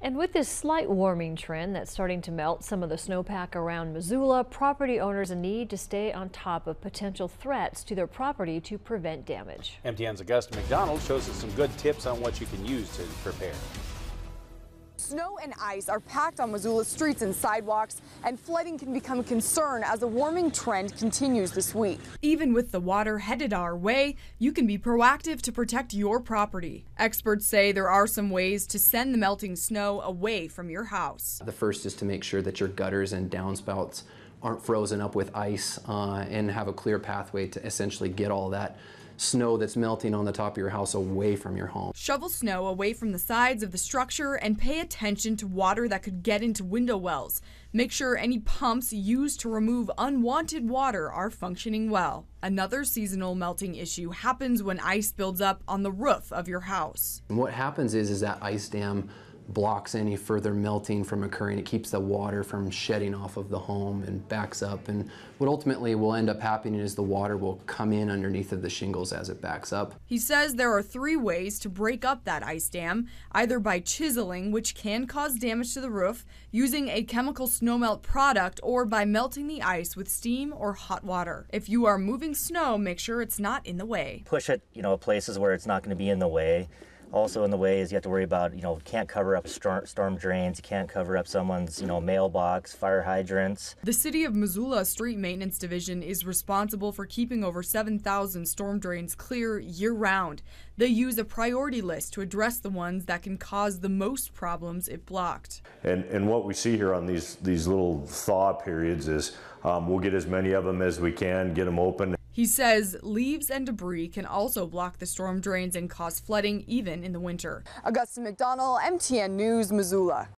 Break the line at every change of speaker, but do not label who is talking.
And with this slight warming trend that's starting to melt some of the snowpack around Missoula, property owners need to stay on top of potential threats to their property to prevent damage.
MTN's Augusta McDonald shows us some good tips on what you can use to prepare.
Snow and ice are packed on Missoula's streets and sidewalks, and flooding can become a concern as the warming trend continues this week.
Even with the water headed our way, you can be proactive to protect your property. Experts say there are some ways to send the melting snow away from your house.
The first is to make sure that your gutters and downspouts aren't frozen up with ice and have a clear pathway to essentially get all that snow that's melting on the top of your house away from your home.
Shovel snow away from the sides of the structure and pay attention to water that could get into window wells. Make sure any pumps used to remove unwanted water are functioning well. Another seasonal melting issue happens when ice builds up on the roof of your house.
And what happens is that ice dam blocks any further melting from occurring. It keeps the water from shedding off of the home and backs up. And what ultimately will end up happening is the water will come in underneath of the shingles as it backs up.
He says there are 3 ways to break up that ice dam, either by chiseling, which can cause damage to the roof, using a chemical snowmelt product, or by melting the ice with steam or hot water. If you are moving snow, make sure it's not in the way.
Push it, places where it's not going to be in the way. Also in the way is you have to worry about, can't cover up storm drains, you can't cover up someone's, mailbox, fire hydrants.
The City of Missoula Street Maintenance Division is responsible for keeping over 7,000 storm drains clear year-round. They use a priority list to address the ones that can cause the most problems if blocked.
And what we see here on these little thaw periods is we'll get as many of them as we can, get them open.
He says leaves and debris can also block the storm drains and cause flooding even in the winter.
Augusta McDonald, MTN News, Missoula.